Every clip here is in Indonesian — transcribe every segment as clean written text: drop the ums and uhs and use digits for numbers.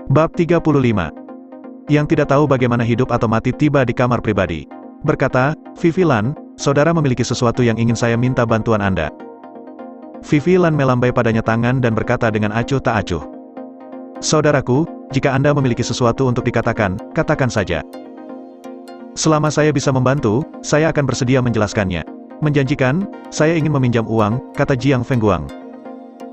Bab 35. Yang tidak tahu bagaimana hidup atau mati tiba di kamar pribadi. Berkata, Vivi Lan, saudara memiliki sesuatu yang ingin saya minta bantuan Anda. Vivi Lan melambai padanya tangan dan berkata dengan acuh tak acuh. Saudaraku, jika Anda memiliki sesuatu untuk dikatakan, katakan saja. Selama saya bisa membantu, saya akan bersedia menjelaskannya. Menjanjikan, saya ingin meminjam uang, kata Jiang Fengguang.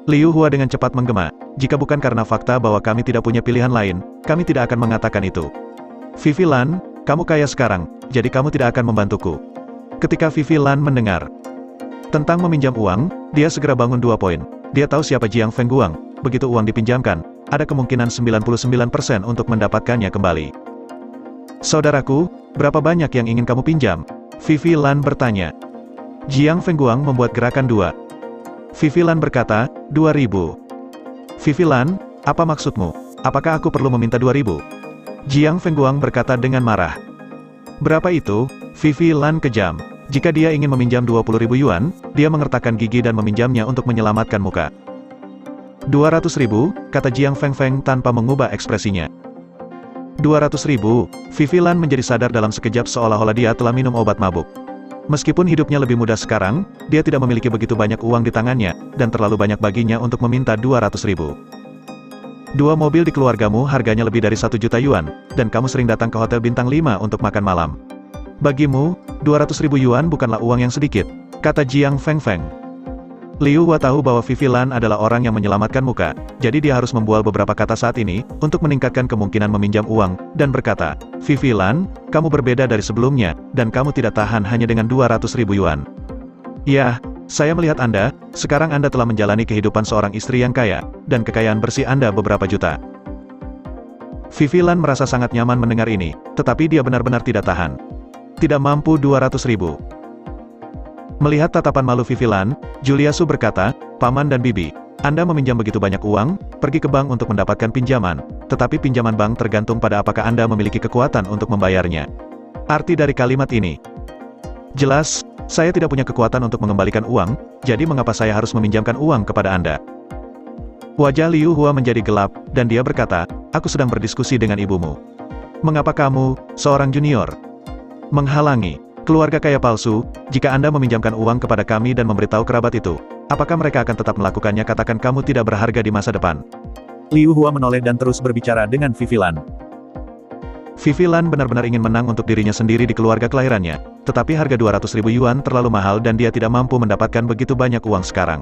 Liu Hua dengan cepat menggema, jika bukan karena fakta bahwa kami tidak punya pilihan lain, kami tidak akan mengatakan itu. Vivi Lan, kamu kaya sekarang, jadi kamu tidak akan membantuku. Ketika Vivi Lan mendengar tentang meminjam uang, dia segera bangun 2 poin. Dia tahu siapa Jiang Fengguang, begitu uang dipinjamkan, ada kemungkinan 99% untuk mendapatkannya kembali. Saudaraku, berapa banyak yang ingin kamu pinjam? Vivi Lan bertanya. Jiang Fengguang membuat gerakan 2. Vivi Lan berkata, 2.000. Vivi Lan, apa maksudmu? Apakah aku perlu meminta 2.000? Jiang Fengguang berkata dengan marah. Berapa itu? Vivi Lan kejam. Jika dia ingin meminjam 20.000 yuan, dia mengertakkan gigi dan meminjamnya untuk menyelamatkan muka. 200.000, kata Jiang Fengfeng tanpa mengubah ekspresinya. 200.000, Vivi Lan menjadi sadar dalam sekejap seolah-olah dia telah minum obat mabuk. Meskipun hidupnya lebih mudah sekarang, dia tidak memiliki begitu banyak uang di tangannya, dan terlalu banyak baginya untuk meminta 200.000. 2 mobil di keluargamu harganya lebih dari 1 juta yuan, dan kamu sering datang ke hotel bintang 5 untuk makan malam. Bagimu, 200.000 yuan bukanlah uang yang sedikit, kata Jiang Fengfeng. Liu Hua tahu bahwa Vivi Lan adalah orang yang menyelamatkan muka, jadi dia harus membual beberapa kata saat ini, untuk meningkatkan kemungkinan meminjam uang, dan berkata, Vivi Lan, kamu berbeda dari sebelumnya, dan kamu tidak tahan hanya dengan 200.000 yuan. Ya, saya melihat Anda, sekarang Anda telah menjalani kehidupan seorang istri yang kaya, dan kekayaan bersih Anda beberapa juta. Vivi Lan merasa sangat nyaman mendengar ini, tetapi dia benar-benar tidak tahan. Tidak mampu 200.000. Melihat tatapan malu Vivi Lan, Julia Su berkata, Paman dan Bibi, Anda meminjam begitu banyak uang, pergi ke bank untuk mendapatkan pinjaman, tetapi pinjaman bank tergantung pada apakah Anda memiliki kekuatan untuk membayarnya. Arti dari kalimat ini. Jelas, saya tidak punya kekuatan untuk mengembalikan uang, jadi mengapa saya harus meminjamkan uang kepada Anda? Wajah Liu Hua menjadi gelap, dan dia berkata, aku sedang berdiskusi dengan ibumu. Mengapa kamu, seorang junior, menghalangi keluarga kaya palsu? Jika Anda meminjamkan uang kepada kami dan memberitahu kerabat itu, apakah mereka akan tetap melakukannya? Katakan kamu tidak berharga di masa depan. Liu Hua menoleh dan terus berbicara dengan Vivi Lan. Vivi Lan benar-benar ingin menang untuk dirinya sendiri di keluarga kelahirannya, tetapi harga 200.000 yuan terlalu mahal dan dia tidak mampu mendapatkan begitu banyak uang sekarang.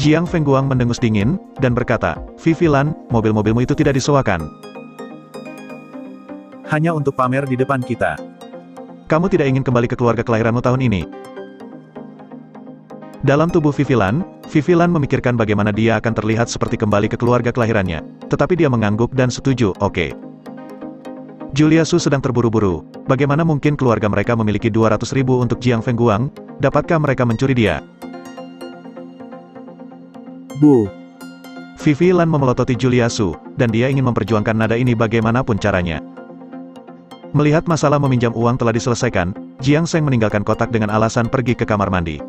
Jiang Fengguang mendengus dingin, dan berkata, Vivi Lan, mobil-mobilmu itu tidak disewakan. Hanya untuk pamer di depan kita. Kamu tidak ingin kembali ke keluarga kelahiranmu tahun ini? Dalam tubuh Vivi Lan memikirkan bagaimana dia akan terlihat seperti kembali ke keluarga kelahirannya, tetapi dia mengangguk dan setuju, oke. Julia Su sedang terburu-buru, bagaimana mungkin keluarga mereka memiliki 200.000 untuk Jiang Fengguang, dapatkah mereka mencuri dia? Bu. Vivi Lan memelototi Julia Su, dan dia ingin memperjuangkan nada ini bagaimanapun caranya. Melihat masalah meminjam uang telah diselesaikan, Jiang Seng meninggalkan kotak dengan alasan pergi ke kamar mandi.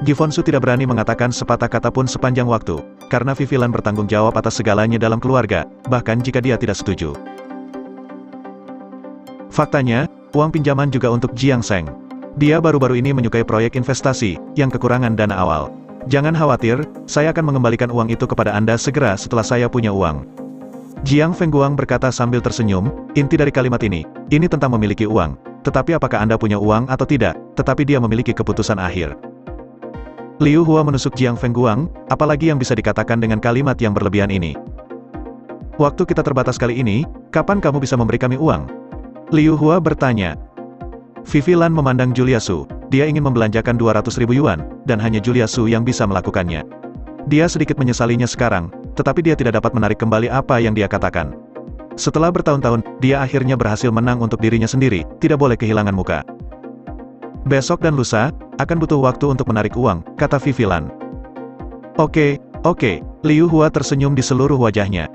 Gifonsu tidak berani mengatakan sepatah kata pun sepanjang waktu, karena Vivi Lan bertanggung jawab atas segalanya dalam keluarga, bahkan jika dia tidak setuju. Faktanya, uang pinjaman juga untuk Jiang Seng. Dia baru-baru ini menyukai proyek investasi, yang kekurangan dana awal. Jangan khawatir, saya akan mengembalikan uang itu kepada Anda segera setelah saya punya uang. Jiang Fengguang berkata sambil tersenyum, inti dari kalimat ini tentang memiliki uang, tetapi apakah Anda punya uang atau tidak, tetapi dia memiliki keputusan akhir. Liu Hua menusuk Jiang Fengguang, apalagi yang bisa dikatakan dengan kalimat yang berlebihan ini. Waktu kita terbatas kali ini, kapan kamu bisa memberi kami uang? Liu Hua bertanya. Vivi Lan memandang Julia Su, dia ingin membelanjakan 200.000 yuan, dan hanya Julia Su yang bisa melakukannya. Dia sedikit menyesalinya sekarang, tetapi dia tidak dapat menarik kembali apa yang dia katakan. Setelah bertahun-tahun, dia akhirnya berhasil menang untuk dirinya sendiri, tidak boleh kehilangan muka. Besok dan lusa, akan butuh waktu untuk menarik uang, kata Vivi Lan. Oke, Liu Hua tersenyum di seluruh wajahnya.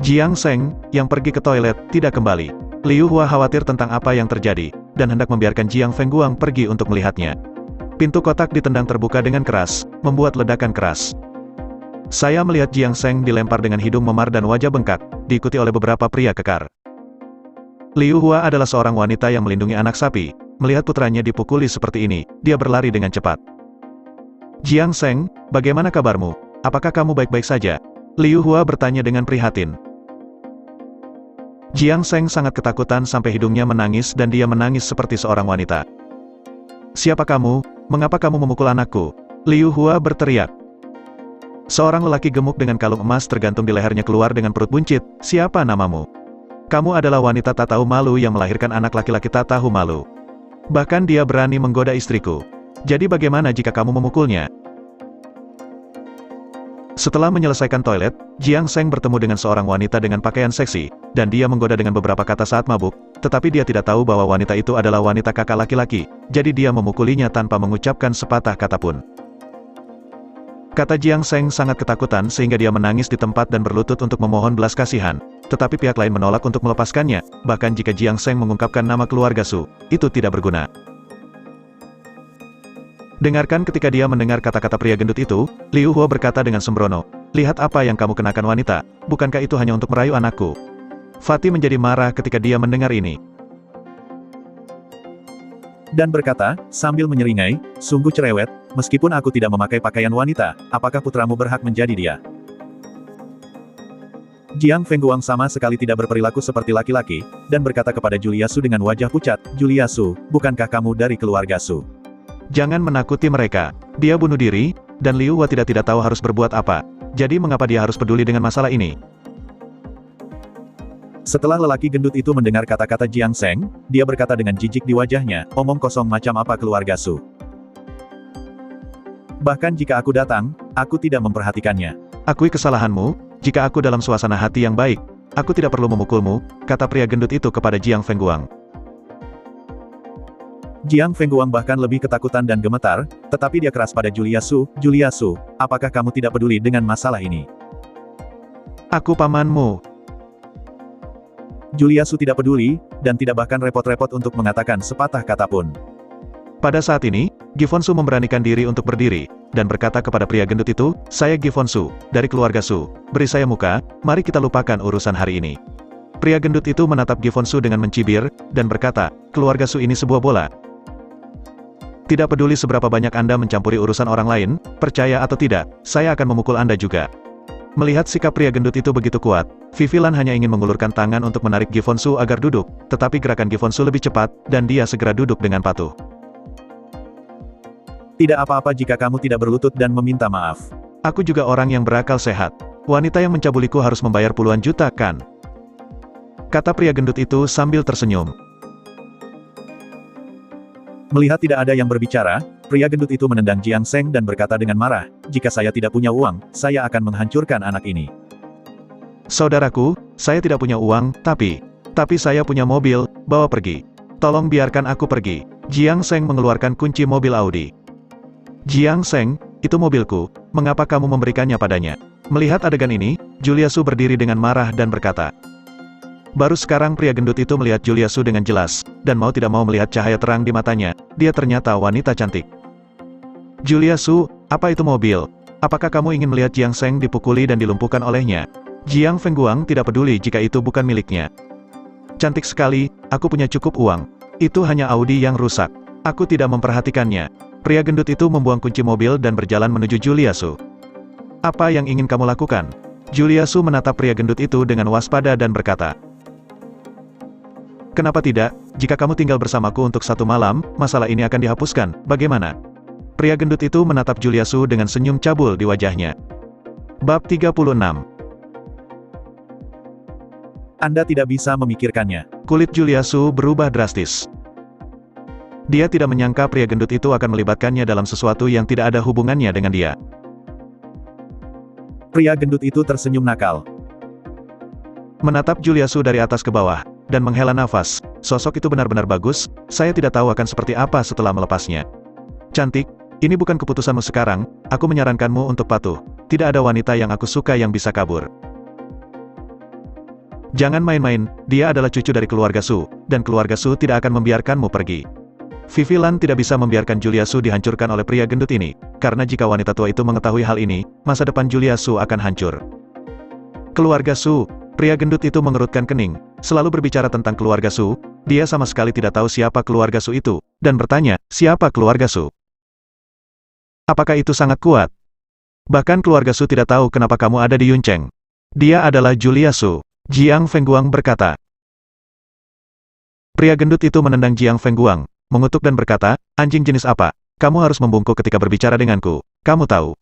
Jiang Seng, yang pergi ke toilet, tidak kembali. Liu Hua khawatir tentang apa yang terjadi, dan hendak membiarkan Jiang Fengguang pergi untuk melihatnya. Pintu kotak ditendang terbuka dengan keras, membuat ledakan keras. Saya melihat Jiang Seng dilempar dengan hidung memar dan wajah bengkak, diikuti oleh beberapa pria kekar. Liu Hua adalah seorang wanita yang melindungi anak sapi. Melihat putranya dipukuli seperti ini, dia berlari dengan cepat. Jiang Seng, bagaimana kabarmu? Apakah kamu baik-baik saja? Liu Hua bertanya dengan prihatin. Jiang Seng sangat ketakutan sampai hidungnya menangis dan dia menangis seperti seorang wanita. Siapa kamu? Mengapa kamu memukul anakku? Liu Hua berteriak. Seorang lelaki gemuk dengan kalung emas tergantung di lehernya keluar dengan perut buncit. Siapa namamu? Kamu adalah wanita tak tahu malu yang melahirkan anak laki-laki tak tahu malu. Bahkan dia berani menggoda istriku. Jadi bagaimana jika kamu memukulnya? Setelah menyelesaikan toilet, Jiang Seng bertemu dengan seorang wanita dengan pakaian seksi, dan dia menggoda dengan beberapa kata saat mabuk, tetapi dia tidak tahu bahwa wanita itu adalah wanita kakak laki-laki, jadi dia memukulinya tanpa mengucapkan sepatah kata pun. Kata Jiang Seng sangat ketakutan sehingga dia menangis di tempat dan berlutut untuk memohon belas kasihan, tetapi pihak lain menolak untuk melepaskannya, bahkan jika Jiang Seng mengungkapkan nama keluarga Su, itu tidak berguna. Dengarkan ketika dia mendengar kata-kata pria gendut itu, Liu Hua berkata dengan sembrono, lihat apa yang kamu kenakan wanita, bukankah itu hanya untuk merayu anakku? Fatih menjadi marah ketika dia mendengar ini. Dan berkata, sambil menyeringai, sungguh cerewet, meskipun aku tidak memakai pakaian wanita, apakah putramu berhak menjadi dia? Jiang Fengguang sama sekali tidak berperilaku seperti laki-laki, dan berkata kepada Julia Su dengan wajah pucat, Julia Su, bukankah kamu dari keluarga Su? Jangan menakuti mereka. Dia bunuh diri, dan Liu Hua tidak tahu harus berbuat apa. Jadi mengapa dia harus peduli dengan masalah ini? Setelah lelaki gendut itu mendengar kata-kata Jiang Seng, dia berkata dengan jijik di wajahnya, omong kosong macam apa keluarga Su? Bahkan jika aku datang, aku tidak memperhatikannya. Akui kesalahanmu, jika aku dalam suasana hati yang baik, aku tidak perlu memukulmu, kata pria gendut itu kepada Jiang Fengguang. Jiang Fengguang bahkan lebih ketakutan dan gemetar, tetapi dia keras pada Julia Su, apakah kamu tidak peduli dengan masalah ini? Aku pamanmu. Julia Su tidak peduli, dan tidak bahkan repot-repot untuk mengatakan sepatah kata pun. Pada saat ini, Gifon Su memberanikan diri untuk berdiri, dan berkata kepada pria gendut itu, saya Gifon Su, dari keluarga Su, beri saya muka, mari kita lupakan urusan hari ini. Pria gendut itu menatap Gifon Su dengan mencibir, dan berkata, keluarga Su ini sebuah bola. Tidak peduli seberapa banyak Anda mencampuri urusan orang lain, percaya atau tidak, saya akan memukul Anda juga. Melihat sikap pria gendut itu begitu kuat, Vivilan hanya ingin mengulurkan tangan untuk menarik Gifon Su agar duduk, tetapi gerakan Gifon Su lebih cepat, dan dia segera duduk dengan patuh. Tidak apa-apa jika kamu tidak berlutut dan meminta maaf. Aku juga orang yang berakal sehat. Wanita yang mencabuliku harus membayar puluhan juta, kan? Kata pria gendut itu sambil tersenyum. Melihat tidak ada yang berbicara, pria gendut itu menendang Jiang Seng dan berkata dengan marah, jika saya tidak punya uang, saya akan menghancurkan anak ini. Saudaraku, saya tidak punya uang, tapi saya punya mobil, bawa pergi. Tolong biarkan aku pergi. Jiang Seng mengeluarkan kunci mobil Audi. Jiang Seng, itu mobilku, mengapa kamu memberikannya padanya? Melihat adegan ini, Julia Su berdiri dengan marah dan berkata. Baru sekarang pria gendut itu melihat Julia Su dengan jelas, dan mau tidak mau melihat cahaya terang di matanya, dia ternyata wanita cantik. Julia Su, apa itu mobil? Apakah kamu ingin melihat Jiang Seng dipukuli dan dilumpuhkan olehnya? Jiang Fengguang tidak peduli jika itu bukan miliknya. Cantik sekali, aku punya cukup uang. Itu hanya Audi yang rusak. Aku tidak memperhatikannya. Pria gendut itu membuang kunci mobil dan berjalan menuju Julia Su. Apa yang ingin kamu lakukan? Julia Su menatap pria gendut itu dengan waspada dan berkata. Kenapa tidak, jika kamu tinggal bersamaku untuk 1 malam, masalah ini akan dihapuskan, bagaimana? Pria gendut itu menatap Julia Su dengan senyum cabul di wajahnya. Bab 36. Anda tidak bisa memikirkannya. Kulit Julia Su berubah drastis. Dia tidak menyangka pria gendut itu akan melibatkannya dalam sesuatu yang tidak ada hubungannya dengan dia. Pria gendut itu tersenyum nakal. Menatap Julia Su dari atas ke bawah, dan menghela nafas, sosok itu benar-benar bagus, saya tidak tahu akan seperti apa setelah melepasnya. Cantik, ini bukan keputusanmu sekarang, aku menyarankanmu untuk patuh. Tidak ada wanita yang aku suka yang bisa kabur. Jangan main-main, dia adalah cucu dari keluarga Su, dan keluarga Su tidak akan membiarkanmu pergi. Vivi Lan tidak bisa membiarkan Julia Su dihancurkan oleh pria gendut ini, karena jika wanita tua itu mengetahui hal ini, masa depan Julia Su akan hancur. Keluarga Su, pria gendut itu mengerutkan kening, selalu berbicara tentang keluarga Su, dia sama sekali tidak tahu siapa keluarga Su itu, dan bertanya, siapa keluarga Su? Apakah itu sangat kuat? Bahkan keluarga Su tidak tahu kenapa kamu ada di Yuncheng. Dia adalah Julia Su. Jiang Fengguang berkata. Pria gendut itu menendang Jiang Fengguang, mengutuk dan berkata, anjing jenis apa? Kamu harus membungkuk ketika berbicara denganku. Kamu tahu.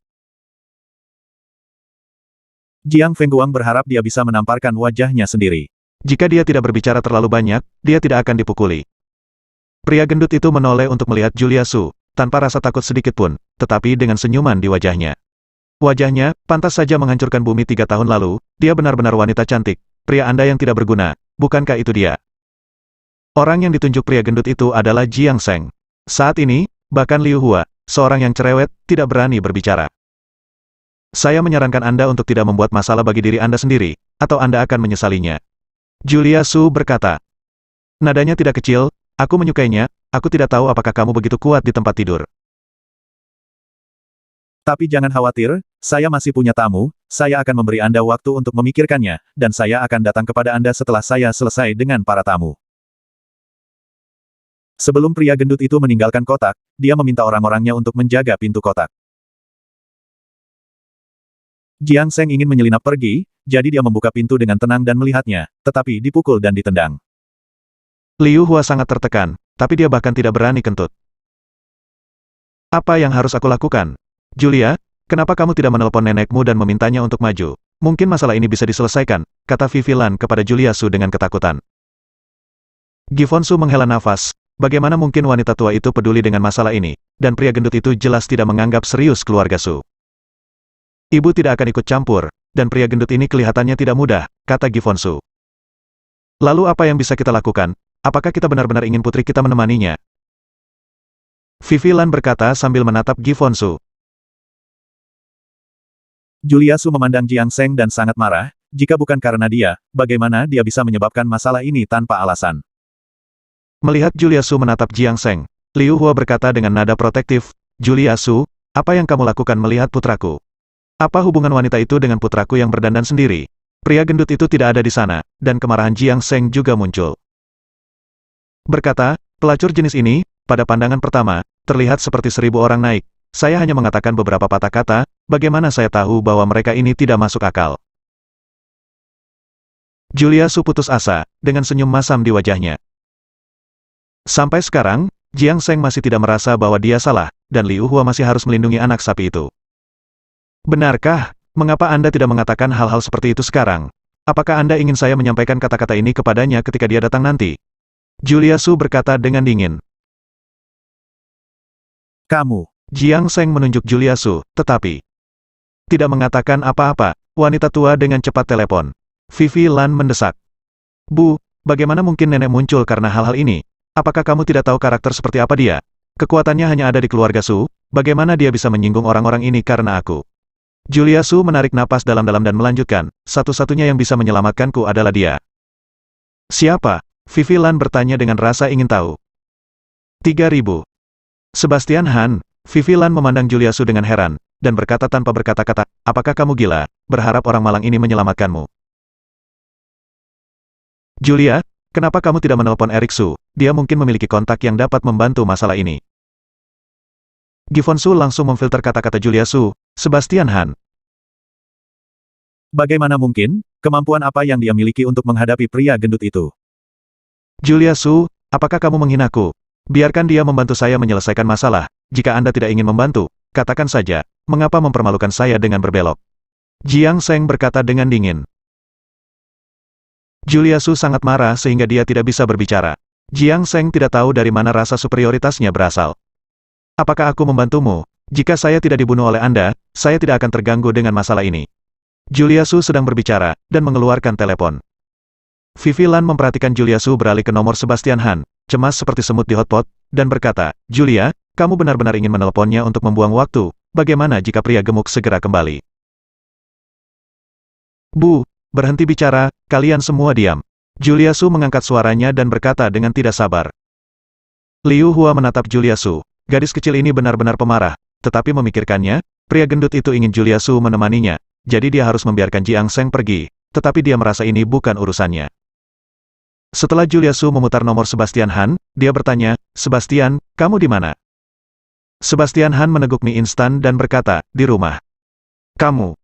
Jiang Fengguang berharap dia bisa menamparkan wajahnya sendiri. Jika dia tidak berbicara terlalu banyak, dia tidak akan dipukuli. Pria gendut itu menoleh untuk melihat Julia Su, tanpa rasa takut sedikit pun, tetapi dengan senyuman di wajahnya. Wajahnya, pantas saja menghancurkan bumi 3 tahun lalu, dia benar-benar wanita cantik, pria Anda yang tidak berguna, bukankah itu dia? Orang yang ditunjuk pria gendut itu adalah Jiang Seng. Saat ini, bahkan Liu Hua, seorang yang cerewet, tidak berani berbicara. Saya menyarankan Anda untuk tidak membuat masalah bagi diri Anda sendiri, atau Anda akan menyesalinya. Julia Su berkata. Nadanya tidak kecil, aku menyukainya, aku tidak tahu apakah kamu begitu kuat di tempat tidur. Tapi jangan khawatir, saya masih punya tamu, saya akan memberi Anda waktu untuk memikirkannya, dan saya akan datang kepada Anda setelah saya selesai dengan para tamu. Sebelum pria gendut itu meninggalkan kotak, dia meminta orang-orangnya untuk menjaga pintu kotak. Jiang Seng ingin menyelinap pergi, jadi dia membuka pintu dengan tenang dan melihatnya, tetapi dipukul dan ditendang. Liu Hua sangat tertekan, tapi dia bahkan tidak berani kentut. Apa yang harus aku lakukan? Julia, kenapa kamu tidak menelpon nenekmu dan memintanya untuk maju? Mungkin masalah ini bisa diselesaikan, kata Vivi Lan kepada Julia Su dengan ketakutan. Gifon Su menghela nafas, bagaimana mungkin wanita tua itu peduli dengan masalah ini, dan pria gendut itu jelas tidak menganggap serius keluarga Su. Ibu tidak akan ikut campur, dan pria gendut ini kelihatannya tidak mudah, kata Gifon Su. Lalu apa yang bisa kita lakukan? Apakah kita benar-benar ingin putri kita menemaninya? Vivi Lan berkata sambil menatap Gifon Su. Julia Su memandang Jiang Seng dan sangat marah, jika bukan karena dia, bagaimana dia bisa menyebabkan masalah ini tanpa alasan. Melihat Julia Su menatap Jiang Seng, Liu Hua berkata dengan nada protektif, Julia Su, apa yang kamu lakukan melihat putraku? Apa hubungan wanita itu dengan putraku yang berdandan sendiri? Pria gendut itu tidak ada di sana, dan kemarahan Jiang Seng juga muncul. Berkata, pelacur jenis ini, pada pandangan pertama, terlihat seperti 1000 orang naik. Saya hanya mengatakan beberapa patah kata, bagaimana saya tahu bahwa mereka ini tidak masuk akal. Julia Su putus asa, dengan senyum masam di wajahnya. Sampai sekarang, Jiang Seng masih tidak merasa bahwa dia salah, dan Liu Hua masih harus melindungi anak sapi itu. Benarkah? Mengapa Anda tidak mengatakan hal-hal seperti itu sekarang? Apakah Anda ingin saya menyampaikan kata-kata ini kepadanya ketika dia datang nanti? Julia Su berkata dengan dingin. Kamu. Jiang Seng menunjuk Julia Su, tetapi tidak mengatakan apa-apa. Wanita tua dengan cepat telepon. Vivi Lan mendesak. Bu, bagaimana mungkin nenek muncul karena hal-hal ini? Apakah kamu tidak tahu karakter seperti apa dia? Kekuatannya hanya ada di keluarga Su, bagaimana dia bisa menyinggung orang-orang ini karena aku? Julia Su menarik napas dalam-dalam dan melanjutkan, satu-satunya yang bisa menyelamatkanku adalah dia. Siapa? Vivi Lan bertanya dengan rasa ingin tahu. 3000. Sebastian Han. Vivi Lan memandang Julia Su dengan heran, dan berkata tanpa berkata-kata, apakah kamu gila, berharap orang malang ini menyelamatkanmu? Julia, kenapa kamu tidak menelpon Eric Su? Dia mungkin memiliki kontak yang dapat membantu masalah ini. Gifon Su langsung memfilter kata-kata Julia Su, Sebastian Han. Bagaimana mungkin? Kemampuan apa yang dia miliki untuk menghadapi pria gendut itu? Julia Su, apakah kamu menghinaku? Biarkan dia membantu saya menyelesaikan masalah. Jika Anda tidak ingin membantu, katakan saja, mengapa mempermalukan saya dengan berbelok? Jiang Seng berkata dengan dingin. Julia Su sangat marah sehingga dia tidak bisa berbicara. Jiang Seng tidak tahu dari mana rasa superioritasnya berasal. Apakah aku membantumu? Jika saya tidak dibunuh oleh Anda, saya tidak akan terganggu dengan masalah ini. Julia Su sedang berbicara, dan mengeluarkan telepon. Vivi Lan memperhatikan Julia Su beralih ke nomor Sebastian Han, cemas seperti semut di hotpot, dan berkata, Julia, kamu benar-benar ingin menelponnya untuk membuang waktu, bagaimana jika pria gemuk segera kembali? Bu, berhenti bicara, kalian semua diam. Julia Su mengangkat suaranya dan berkata dengan tidak sabar. Liu Hua menatap Julia Su. Gadis kecil ini benar-benar pemarah, tetapi memikirkannya, pria gendut itu ingin Julia Su menemaninya, jadi dia harus membiarkan Jiang Seng pergi, tetapi dia merasa ini bukan urusannya. Setelah Julia Su memutar nomor Sebastian Han, dia bertanya, "Sebastian, kamu di mana?" Sebastian Han meneguk mie instan dan berkata, "Di rumah." "Kamu?"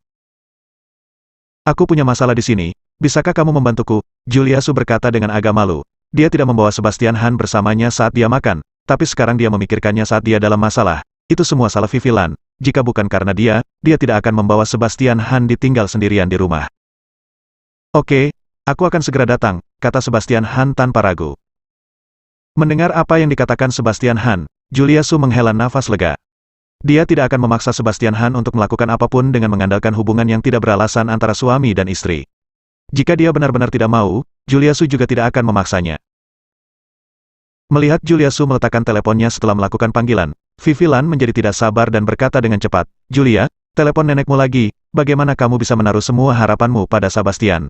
"Aku punya masalah di sini, bisakah kamu membantuku?" Julia Su berkata dengan agak malu. Dia tidak membawa Sebastian Han bersamanya saat dia makan, tapi sekarang dia memikirkannya saat dia dalam masalah. Itu semua salah Vivi Lan. Jika bukan karena dia tidak akan membawa Sebastian Han ditinggal sendirian di rumah. "Oke, aku akan segera datang," kata Sebastian Han tanpa ragu. Mendengar apa yang dikatakan Sebastian Han, Julia Su menghela nafas lega. Dia tidak akan memaksa Sebastian Han untuk melakukan apapun dengan mengandalkan hubungan yang tidak beralasan antara suami dan istri. Jika dia benar-benar tidak mau, Julia Su juga tidak akan memaksanya. Melihat Julia Su meletakkan teleponnya setelah melakukan panggilan, Vivi Lan menjadi tidak sabar dan berkata dengan cepat, "Julia, telepon nenekmu lagi, bagaimana kamu bisa menaruh semua harapanmu pada Sebastian?"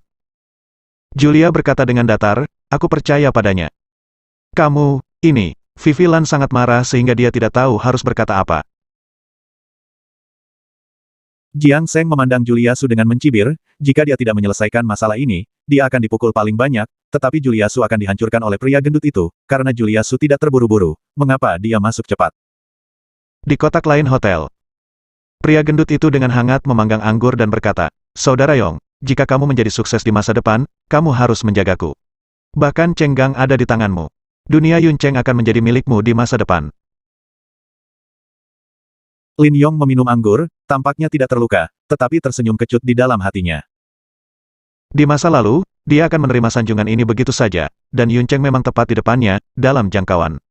Julia berkata dengan datar, "Aku percaya padanya." "Kamu, ini." Vivi Lan sangat marah sehingga dia tidak tahu harus berkata apa. Jiang Seng memandang Julia Su dengan mencibir, jika dia tidak menyelesaikan masalah ini, dia akan dipukul paling banyak, tetapi Julia Su akan dihancurkan oleh pria gendut itu, karena Julia Su tidak terburu-buru. Mengapa dia masuk cepat? Di kotak lain hotel, pria gendut itu dengan hangat memanggang anggur dan berkata, "Saudara Yong, jika kamu menjadi sukses di masa depan, kamu harus menjagaku. Bahkan Cheng Gang ada di tanganmu. Dunia Yun Cheng akan menjadi milikmu di masa depan." Lin Yong meminum anggur, tampaknya tidak terluka, tetapi tersenyum kecut di dalam hatinya. Di masa lalu, dia akan menerima sanjungan ini begitu saja, dan Yun Cheng memang tepat di depannya, dalam jangkauan.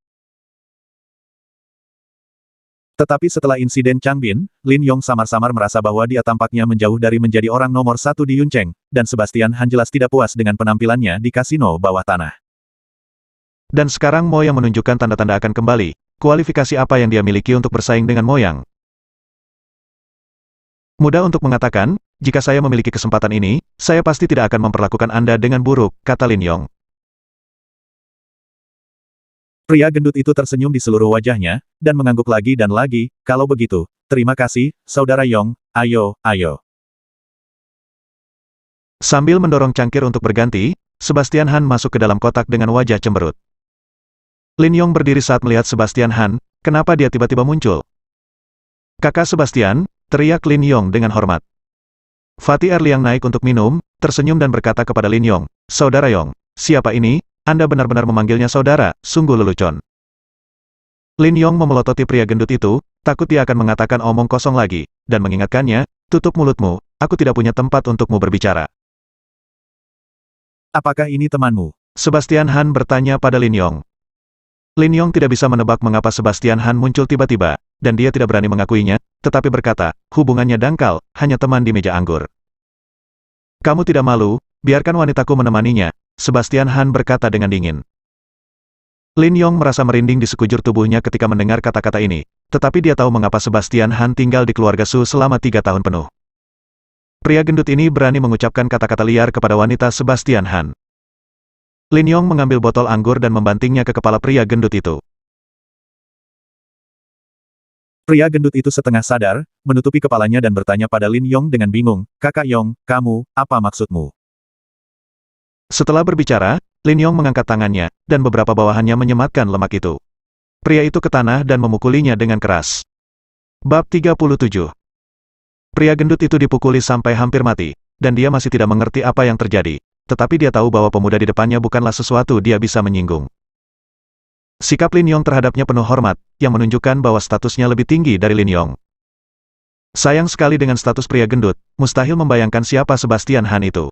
Tetapi setelah insiden Changbin, Lin Yong samar-samar merasa bahwa dia tampaknya menjauh dari menjadi orang nomor satu di Yun Cheng, dan Sebastian Han jelas tidak puas dengan penampilannya di kasino bawah tanah. Dan sekarang Mo yang menunjukkan tanda-tanda akan kembali. Kualifikasi apa yang dia miliki untuk bersaing dengan Mo Yang? Mudah untuk mengatakan, jika saya memiliki kesempatan ini, saya pasti tidak akan memperlakukan Anda dengan buruk, kata Lin Yong. Pria gendut itu tersenyum di seluruh wajahnya, dan mengangguk lagi dan lagi, "Kalau begitu, terima kasih, Saudara Yong, ayo, ayo." Sambil mendorong cangkir untuk berganti, Sebastian Han masuk ke dalam kotak dengan wajah cemberut. Lin Yong berdiri saat melihat Sebastian Han, kenapa dia tiba-tiba muncul? "Kakak Sebastian," teriak Lin Yong dengan hormat. Fatih Erliang naik untuk minum, tersenyum dan berkata kepada Lin Yong, "Saudara Yong, siapa ini? Anda benar-benar memanggilnya saudara, sungguh lelucon." Lin Yong memelototi pria gendut itu, takut dia akan mengatakan omong kosong lagi, dan mengingatkannya, "Tutup mulutmu, aku tidak punya tempat untukmu berbicara." "Apakah ini temanmu?" Sebastian Han bertanya pada Lin Yong. Lin Yong tidak bisa menebak mengapa Sebastian Han muncul tiba-tiba, dan dia tidak berani mengakuinya, tetapi berkata, "Hubungannya dangkal, hanya teman di meja anggur." "Kamu tidak malu, biarkan wanitaku menemaninya," Sebastian Han berkata dengan dingin. Lin Yong merasa merinding di sekujur tubuhnya ketika mendengar kata-kata ini, tetapi dia tahu mengapa Sebastian Han tinggal di keluarga Su selama 3 tahun penuh. Pria gendut ini berani mengucapkan kata-kata liar kepada wanita Sebastian Han. Lin Yong mengambil botol anggur dan membantingnya ke kepala pria gendut itu. Pria gendut itu setengah sadar, menutupi kepalanya dan bertanya pada Lin Yong dengan bingung, "Kakak Yong, kamu, apa maksudmu?" Setelah berbicara, Lin Yong mengangkat tangannya, dan beberapa bawahannya menyematkan lemak itu. Pria itu ke tanah dan memukulinya dengan keras. Bab 37. Pria gendut itu dipukuli sampai hampir mati, dan dia masih tidak mengerti apa yang terjadi. Tetapi dia tahu bahwa pemuda di depannya bukanlah sesuatu dia bisa menyinggung. Sikap Lin Yong terhadapnya penuh hormat, yang menunjukkan bahwa statusnya lebih tinggi dari Lin Yong. Sayang sekali dengan status pria gendut, mustahil membayangkan siapa Sebastian Han itu.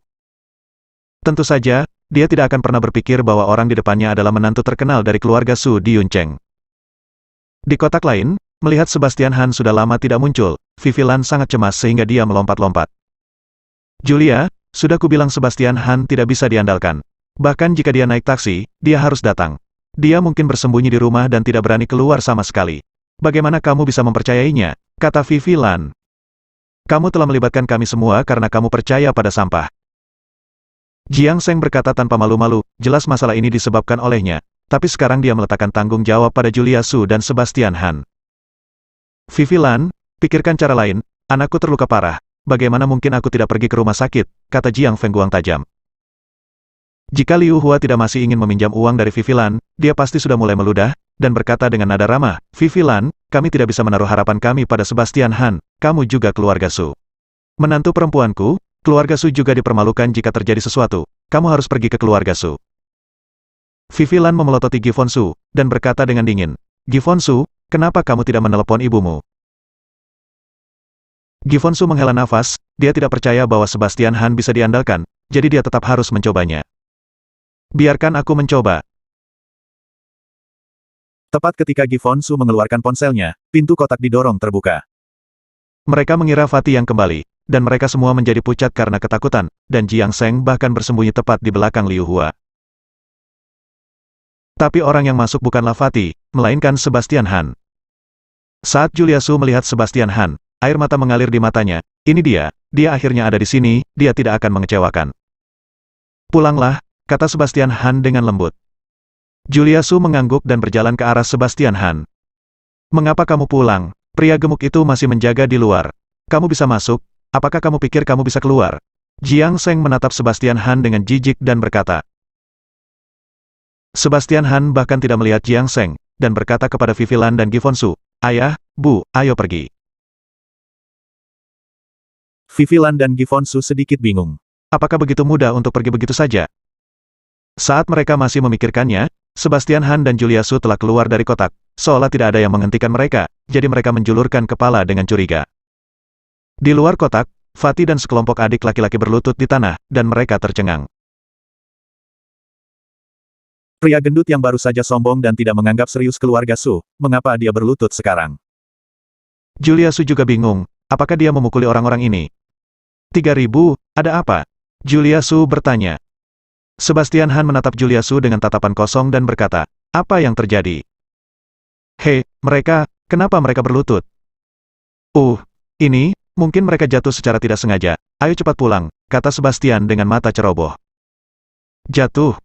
Tentu saja, dia tidak akan pernah berpikir bahwa orang di depannya adalah menantu terkenal dari keluarga Su di Yun Cheng. Di kotak lain, melihat Sebastian Han sudah lama tidak muncul, Vivi Lan sangat cemas sehingga dia melompat-lompat. "Julia, sudah kubilang Sebastian Han tidak bisa diandalkan. Bahkan jika dia naik taksi, dia harus datang. Dia mungkin bersembunyi di rumah dan tidak berani keluar sama sekali. Bagaimana kamu bisa mempercayainya?" kata Vivi Lan. "Kamu telah melibatkan kami semua karena kamu percaya pada sampah." Jiang Seng berkata tanpa malu-malu, jelas masalah ini disebabkan olehnya. tapi sekarang dia meletakkan tanggung jawab pada Julia Su dan Sebastian Han. Vivi Lan, pikirkan cara lain, anakku terluka parah, bagaimana mungkin aku tidak pergi ke rumah sakit, kata Jiang Fengguang tajam. Jika Liu Hua tidak masih ingin meminjam uang dari Vivi Lan, dia pasti sudah mulai meludah, dan berkata dengan nada ramah, Vivi Lan, kami tidak bisa menaruh harapan kami pada Sebastian Han, kamu juga keluarga Su. Menantu perempuanku, keluarga Su juga dipermalukan jika terjadi sesuatu, kamu harus pergi ke keluarga Su. Vivi Lan memelototi Gifon Su, dan berkata dengan dingin, Gifon Su, kenapa kamu tidak menelepon ibumu? Gifon Su menghela nafas, dia tidak percaya bahwa Sebastian Han bisa diandalkan, jadi dia tetap harus mencobanya. Biarkan aku mencoba. Tepat ketika Gifon Su mengeluarkan ponselnya, pintu kotak didorong terbuka. Mereka mengira Fatih yang kembali, dan mereka semua menjadi pucat karena ketakutan, dan Jiang Seng bahkan bersembunyi tepat di belakang Liu Hua. Tapi orang yang masuk bukanlah Fatih, melainkan Sebastian Han. Saat Julia Su melihat Sebastian Han, air mata mengalir di matanya, ini dia akhirnya ada di sini, dia tidak akan mengecewakan. Pulanglah, kata Sebastian Han dengan lembut. Julia Su mengangguk dan berjalan ke arah Sebastian Han. Mengapa kamu pulang? Pria gemuk itu masih menjaga di luar. Kamu bisa masuk, apakah kamu pikir kamu bisa keluar? Jiang Seng menatap Sebastian Han dengan jijik dan berkata. Sebastian Han bahkan tidak melihat Jiang Seng, dan berkata kepada Vivi Lan dan Gifon Su, Ayah, Bu, ayo pergi. Vivi Lan dan Gifon Su sedikit bingung. Apakah begitu mudah untuk pergi begitu saja? Saat mereka masih memikirkannya, Sebastian Han dan Julia Su telah keluar dari kotak, seolah tidak ada yang menghentikan mereka, jadi mereka menjulurkan kepala dengan curiga. Di luar kotak, Fatih dan sekelompok adik laki-laki berlutut di tanah, dan mereka tercengang. Pria gendut yang baru saja sombong dan tidak menganggap serius keluarga Su, mengapa dia berlutut sekarang? Julia Su juga bingung, apakah dia memukuli orang-orang ini? 3.000, ada apa? Julia Su bertanya. Sebastian Han menatap Julia Su dengan tatapan kosong dan berkata, apa yang terjadi? Hei, mereka, kenapa mereka berlutut? Ini, mungkin mereka jatuh secara tidak sengaja, ayo cepat pulang, kata Sebastian dengan mata ceroboh. Jatuh?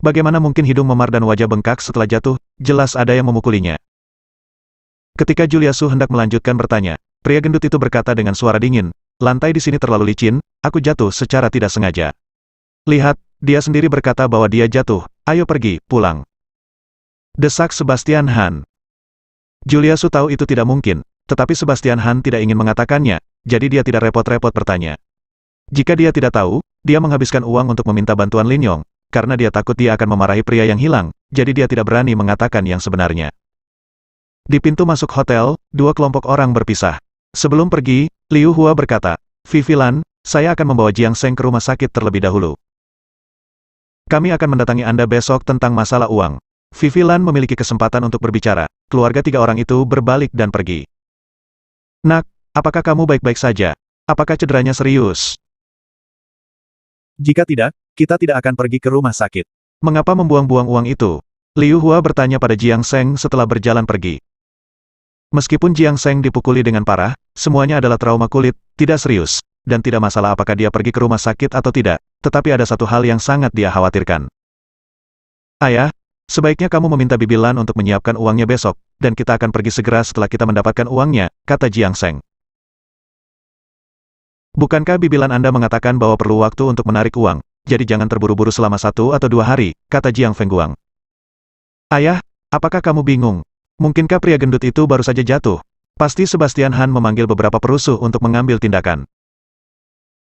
Bagaimana mungkin hidung memar dan wajah bengkak setelah jatuh, jelas ada yang memukulinya. Ketika Julia Su hendak melanjutkan bertanya, pria gendut itu berkata dengan suara dingin, lantai di sini terlalu licin, aku jatuh secara tidak sengaja. Lihat, dia sendiri berkata bahwa dia jatuh, ayo pergi, pulang. Desak Sebastian Han. Julia Su tahu itu tidak mungkin, tetapi Sebastian Han tidak ingin mengatakannya, jadi dia tidak repot-repot bertanya. Jika dia tidak tahu, dia menghabiskan uang untuk meminta bantuan Lin Yong, karena dia takut dia akan memarahi pria yang hilang, jadi dia tidak berani mengatakan yang sebenarnya. Di pintu masuk hotel, dua kelompok orang berpisah. Sebelum pergi, Liu Hua berkata, Vivi Lan, saya akan membawa Jiang Seng ke rumah sakit terlebih dahulu. Kami akan mendatangi Anda besok tentang masalah uang. Vivi Lan memiliki kesempatan untuk berbicara, keluarga tiga orang itu berbalik dan pergi. Nak, apakah kamu baik-baik saja? Apakah cederanya serius? Jika tidak, kita tidak akan pergi ke rumah sakit. Mengapa membuang-buang uang itu? Liu Hua bertanya pada Jiang Seng setelah berjalan pergi. Meskipun Jiang Seng dipukuli dengan parah, semuanya adalah trauma kulit, tidak serius, dan tidak masalah apakah dia pergi ke rumah sakit atau tidak, tetapi ada satu hal yang sangat dia khawatirkan. Ayah, sebaiknya kamu meminta Bibi Lan untuk menyiapkan uangnya besok, dan kita akan pergi segera setelah kita mendapatkan uangnya, kata Jiang Seng. Bukankah Bibi Lan Anda mengatakan bahwa perlu waktu untuk menarik uang, jadi jangan terburu-buru selama 1 atau 2 hari, kata Jiang Fengguang. Ayah, apakah kamu bingung? Mungkinkah pria gendut itu baru saja jatuh? Pasti Sebastian Han memanggil beberapa perusuh untuk mengambil tindakan.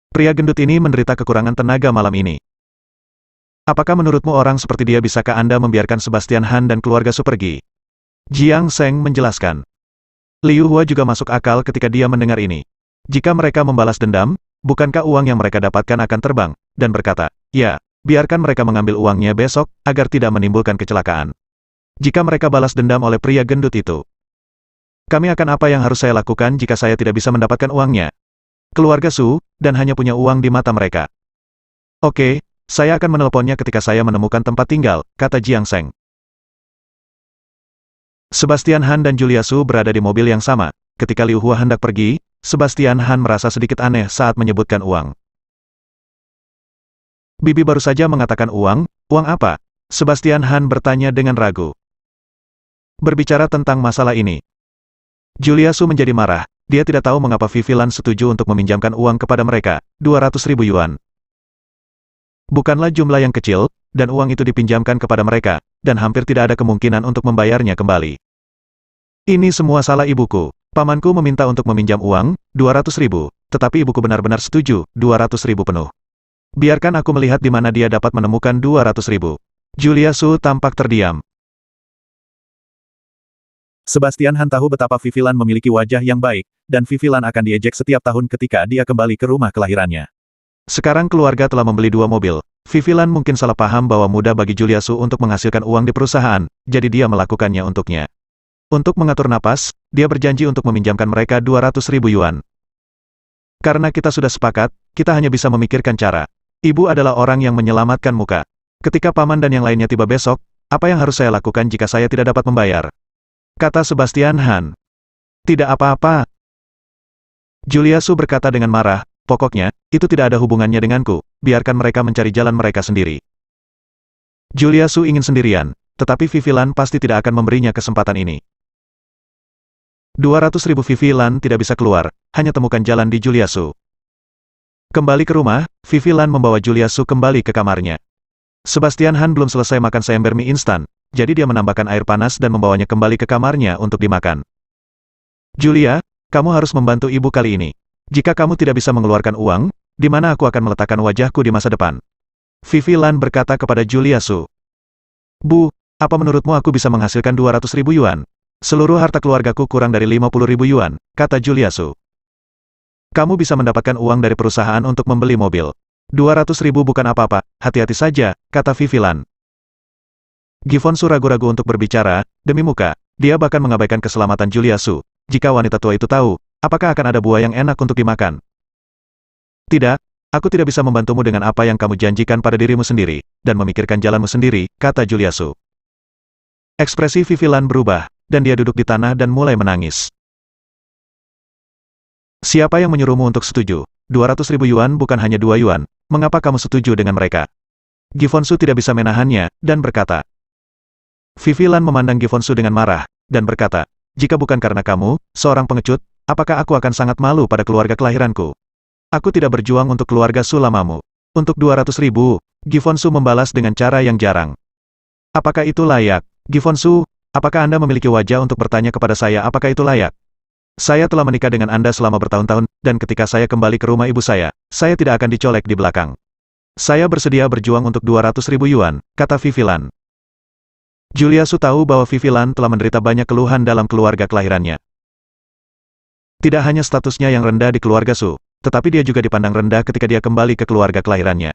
Pria gendut ini menderita kekurangan tenaga malam ini. Apakah menurutmu orang seperti dia bisakah Anda membiarkan Sebastian Han dan keluarga Su pergi? Jiang Seng menjelaskan. Liu Hua juga masuk akal ketika dia mendengar ini. Jika mereka membalas dendam, bukankah uang yang mereka dapatkan akan terbang, dan berkata, ya, biarkan mereka mengambil uangnya besok, agar tidak menimbulkan kecelakaan. Jika mereka balas dendam oleh pria gendut itu. Kami akan apa yang harus saya lakukan jika saya tidak bisa mendapatkan uangnya? Keluarga Su, dan hanya punya uang di mata mereka. Oke, saya akan menelponnya ketika saya menemukan tempat tinggal, kata Jiang Seng. Sebastian Han dan Julia Su berada di mobil yang sama. Ketika Liu Hua hendak pergi, Sebastian Han merasa sedikit aneh saat menyebutkan uang. Bibi baru saja mengatakan uang apa? Sebastian Han bertanya dengan ragu. Berbicara tentang masalah ini, Julia Su menjadi marah. Dia tidak tahu mengapa Vivi Lan setuju untuk meminjamkan uang kepada mereka, 200.000 yuan. Bukanlah jumlah yang kecil, dan uang itu dipinjamkan kepada mereka, dan hampir tidak ada kemungkinan untuk membayarnya kembali. Ini semua salah ibuku. Pamanku meminta untuk meminjam uang, 200.000, tetapi ibuku benar-benar setuju, 200.000 penuh. Biarkan aku melihat di mana dia dapat menemukan 200.000. Julia Su tampak terdiam. Sebastian Han tahu betapa Vivi Lan memiliki wajah yang baik, dan Vivi Lan akan diejek setiap tahun ketika dia kembali ke rumah kelahirannya. Sekarang keluarga telah membeli 2 mobil. Vivi Lan mungkin salah paham bahwa mudah bagi Julia Su untuk menghasilkan uang di perusahaan, jadi dia melakukannya untuknya. Untuk mengatur napas, dia berjanji untuk meminjamkan mereka 200.000 yuan. Karena kita sudah sepakat, kita hanya bisa memikirkan cara. Ibu adalah orang yang menyelamatkan muka. Ketika paman dan yang lainnya tiba besok, apa yang harus saya lakukan jika saya tidak dapat membayar? Kata Sebastian Han. Tidak apa-apa. Julia Su berkata dengan marah, pokoknya, itu tidak ada hubungannya denganku, biarkan mereka mencari jalan mereka sendiri. Julia Su ingin sendirian, tetapi Vivi Lan pasti tidak akan memberinya kesempatan ini. 200.000 Vivi Lan tidak bisa keluar, hanya temukan jalan di Julia Su. Kembali ke rumah, Vivi Lan membawa Julia Su kembali ke kamarnya. Sebastian Han belum selesai makan seember mie instan, jadi dia menambahkan air panas dan membawanya kembali ke kamarnya untuk dimakan. Julia, kamu harus membantu ibu kali ini. Jika kamu tidak bisa mengeluarkan uang, di mana aku akan meletakkan wajahku di masa depan? Vivi Lan berkata kepada Julia Su. Bu, apa menurutmu aku bisa menghasilkan 200.000 yuan? Seluruh harta keluargaku kurang dari 50.000 yuan, kata Julia Su. Kamu bisa mendapatkan uang dari perusahaan untuk membeli mobil. 200.000 bukan apa-apa, hati-hati saja, kata Vivi Lan. Gifon Su ragu-ragu untuk berbicara, demi muka, dia bahkan mengabaikan keselamatan Julia Su. Jika wanita tua itu tahu, apakah akan ada buah yang enak untuk dimakan? Tidak, aku tidak bisa membantumu dengan apa yang kamu janjikan pada dirimu sendiri, dan memikirkan jalanmu sendiri, kata Julia Su. Ekspresi Vivi Lan berubah, dan dia duduk di tanah dan mulai menangis. Siapa yang menyuruhmu untuk setuju? 200.000 yuan bukan hanya 2 yuan, mengapa kamu setuju dengan mereka? Gifon Su tidak bisa menahannya, dan berkata. Vivi Lan memandang Gifon Su dengan marah, dan berkata, jika bukan karena kamu, seorang pengecut, apakah aku akan sangat malu pada keluarga kelahiranku? Aku tidak berjuang untuk keluarga Su lamamu. Untuk 200.000, Gifon Su membalas dengan cara yang jarang. Apakah itu layak? Gifon Su, apakah Anda memiliki wajah untuk bertanya kepada saya apakah itu layak? Saya telah menikah dengan Anda selama bertahun-tahun, dan ketika saya kembali ke rumah ibu saya tidak akan dicolek di belakang. Saya bersedia berjuang untuk 200.000 yuan, kata Vivi Lan. Julia Su tahu bahwa Vivi Lan telah menderita banyak keluhan dalam keluarga kelahirannya. Tidak hanya statusnya yang rendah di keluarga Su, tetapi dia juga dipandang rendah ketika dia kembali ke keluarga kelahirannya.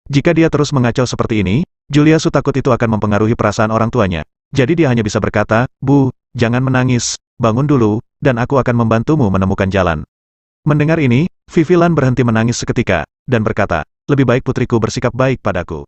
Jika dia terus mengacau seperti ini, Julia Su takut itu akan mempengaruhi perasaan orang tuanya. Jadi dia hanya bisa berkata, Bu, jangan menangis, bangun dulu, dan aku akan membantumu menemukan jalan. Mendengar ini, Vivi Lan berhenti menangis seketika, dan berkata, lebih baik putriku bersikap baik padaku.